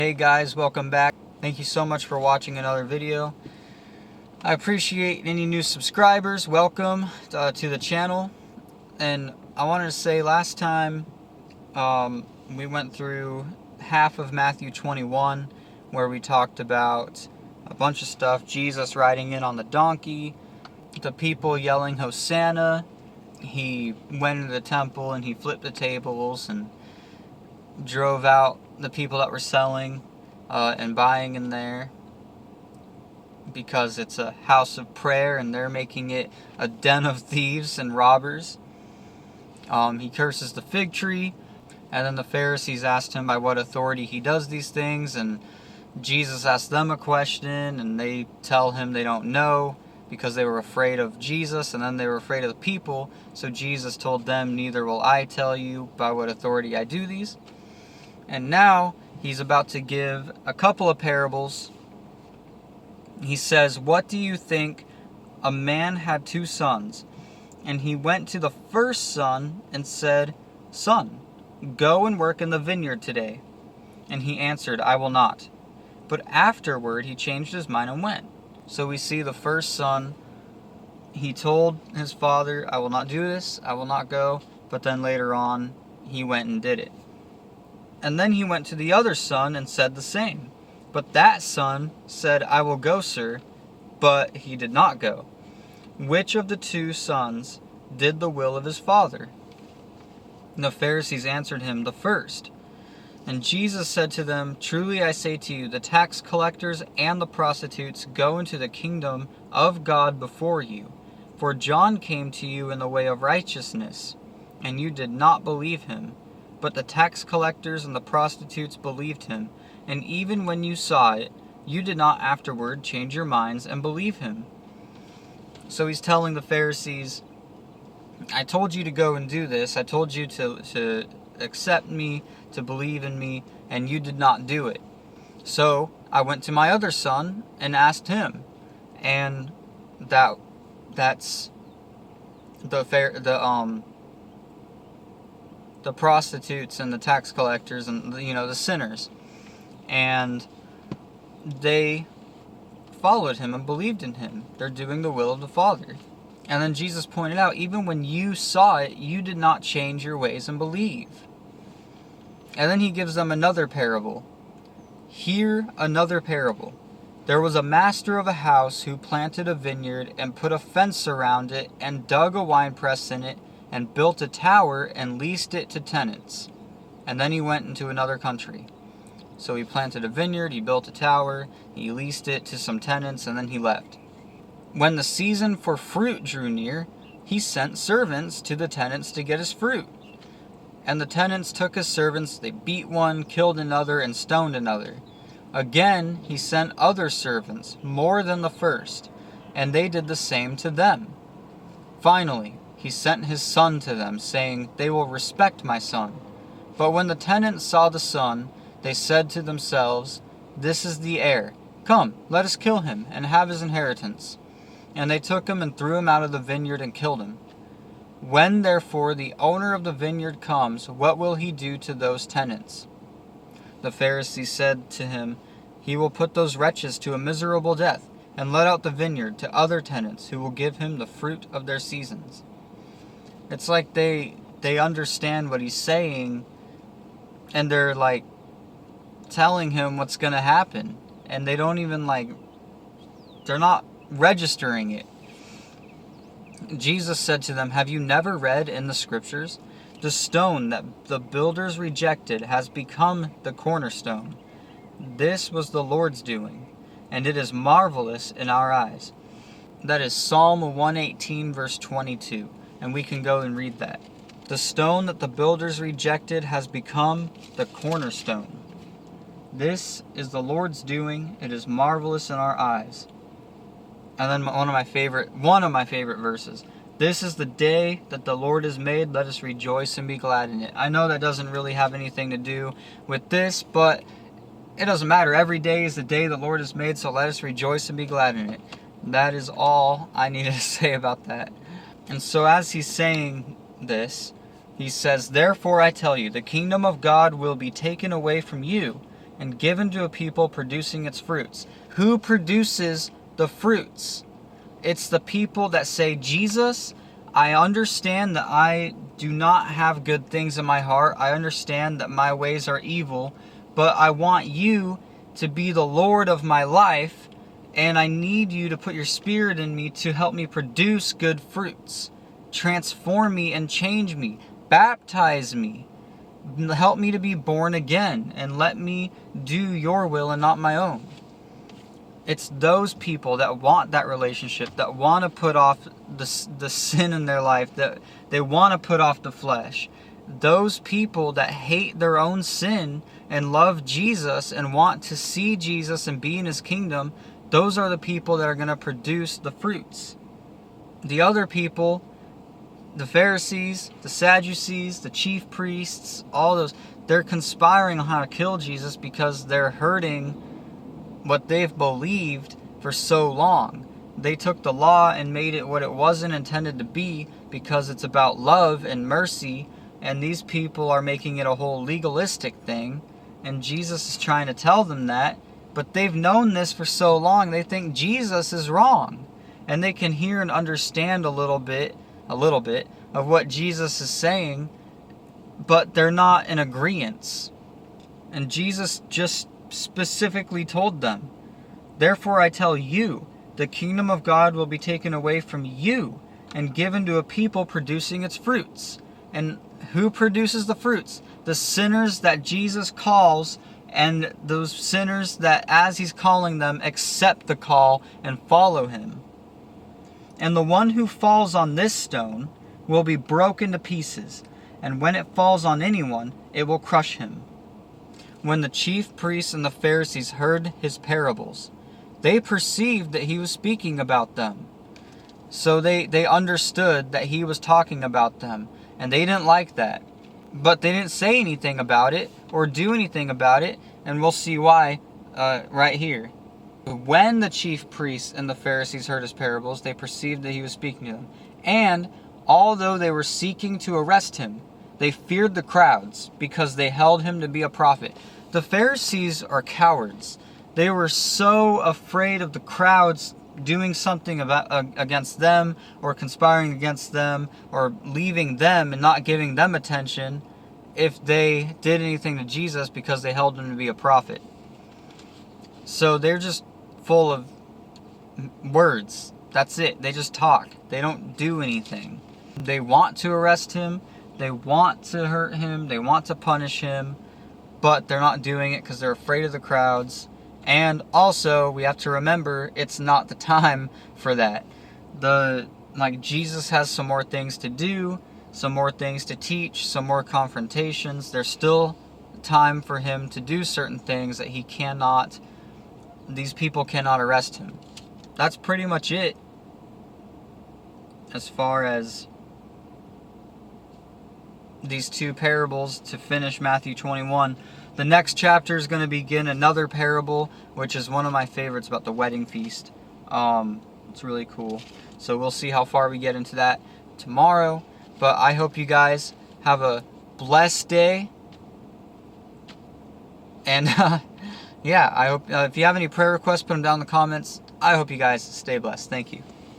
Hey guys, welcome back. Thank you so much for watching another video. I appreciate any new subscribers. Welcome to the channel. And I wanted to say last time we went through half of Matthew 21 where we talked about a bunch of stuff. Jesus riding in on the donkey, the people yelling Hosanna. He went into the temple and he flipped the tables and drove out the people that were selling and buying in there because it's a house of prayer and they're making it a den of thieves and robbers. He curses the fig tree, and then the Pharisees asked him by what authority he does these things, and Jesus asked them a question and they tell him they don't know because they were afraid of Jesus, and then they were afraid of the people. So Jesus told them, "Neither will I tell you by what authority I do these." And now he's about to give a couple of parables. He says, "What do you think? A man had 2 sons, and he went to the first son and said, 'Son, go and work in the vineyard today.' And he answered, 'I will not.' But afterward he changed his mind and went." So we see the first son, he told his father, "I will not do this, I will not go." But then later on, he went and did it. And then he went to the other son and said the same. But that son said, "I will go, sir," but he did not go. Which of the 2 sons did the will of his father? And the Pharisees answered him, "The first." And Jesus said to them, "Truly I say to you, the tax collectors and the prostitutes go into the kingdom of God before you. For John came to you in the way of righteousness, and you did not believe him. But the tax collectors and the prostitutes believed him, and even when you saw it, you did not afterward change your minds and believe him." So he's telling the Pharisees, I told you to go and do this. I told you to accept me, to believe in me, and you did not do it. So I went to my other son and asked him, and that's the prostitutes and the tax collectors and the sinners, and they followed him and believed in him. They're doing the will of the Father. And then Jesus pointed out, even when you saw it, you did not change your ways and believe. And then he gives them another parable. "Hear another parable. There was a master of a house who planted a vineyard and put a fence around it and dug a winepress in it and built a tower and leased it to tenants. And then he went into another country." So he planted a vineyard, he built a tower, he leased it to some tenants, and then he left. When the season for fruit drew near, he sent servants to the tenants to get his fruit. And the tenants took his servants, they beat one, killed another, and stoned another. Again he sent other servants, more than the first, and they did the same to them. Finally, he sent his son to them, saying, "They will respect my son." But when the tenants saw the son, they said to themselves, "This is the heir. Come, let us kill him, and have his inheritance." And they took him and threw him out of the vineyard and killed him. When therefore the owner of the vineyard comes, what will he do to those tenants? The Pharisees said to him, "He will put those wretches to a miserable death, and let out the vineyard to other tenants who will give him the fruit of their seasons." It's like they understand what he's saying, and they're like telling him what's going to happen, and they don't even they're not registering it. Jesus said to them, "Have you never read in the scriptures? The stone that the builders rejected has become the cornerstone. This was the Lord's doing, and it is marvelous in our eyes." That is Psalm 118 verse 22, and we can go and read that. The stone that the builders rejected has become the cornerstone. This is the Lord's doing, it is marvelous in our eyes. And then one of my favorite verses. "This is the day that the Lord has made, let us rejoice and be glad in it." I know that doesn't really have anything to do with this, but it doesn't matter. Every day is the day the Lord has made, so let us rejoice and be glad in it. That is all I needed to say about that. And so as he's saying this, he says, "Therefore I tell you, the kingdom of God will be taken away from you and given to a people producing its fruits. Who produces the fruits? It's the people that say, Jesus, I understand that I do not have good things in my heart. I understand that my ways are evil, but I want you to be the Lord of my life, and I need you to put your Spirit in me to help me produce good fruits. Transform me and change me. Baptize me. Help me to be born again, and let me do your will and not my own. It's those people that want that relationship, that want to put off the sin in their life, that they want to put off the flesh. Those people that hate their own sin and love Jesus and want to see Jesus and be in his kingdom, those are the people that are going to produce the fruits. The other people, the Pharisees, the Sadducees, the chief priests, all those, they're conspiring on how to kill Jesus because they're hurting what they've believed for so long. They took the law and made it what it wasn't intended to be because it's about love and mercy, and these people are making it a whole legalistic thing, and Jesus is trying to tell them that, but they've known this for so long, they think Jesus is wrong. And they can hear and understand a little bit of what Jesus is saying, but they're not in agreement. And Jesus just specifically told them, therefore I tell you, the kingdom of God will be taken away from you and given to a people producing its fruits. And who produces the fruits? The sinners that Jesus calls, and those sinners that, as he's calling them, accept the call and follow him. And the one who falls on this stone will be broken to pieces, and when it falls on anyone, it will crush him. When the chief priests and the Pharisees heard his parables, they perceived that he was speaking about them. So they understood that he was talking about them, and they didn't like that. But they didn't say anything about it or do anything about it, and we'll see why right here. When the chief priests and the Pharisees heard his parables, they perceived that he was speaking to them. And although they were seeking to arrest him, they feared the crowds because they held him to be a prophet. The Pharisees are cowards. They were so afraid of the crowds doing something against them, or conspiring against them, or leaving them and not giving them attention if they did anything to Jesus, because they held him to be a prophet. So they're just full of words. That's it. They just talk. They don't do anything. They want to arrest him. They want to hurt him. They want to punish him. But they're not doing it because they're afraid of the crowds. And also, we have to remember, it's not the time for that. Jesus has some more things to do, some more things to teach, some more confrontations. There's still time for him to do certain things that these people cannot arrest him. That's pretty much it as far as these two parables to finish Matthew 21. The next chapter is going to begin another parable, which is one of my favorites, about the wedding feast. It's really cool. So we'll see how far we get into that tomorrow. But I hope you guys have a blessed day. And yeah, I hope if you have any prayer requests, put them down in the comments. I hope you guys stay blessed. Thank you.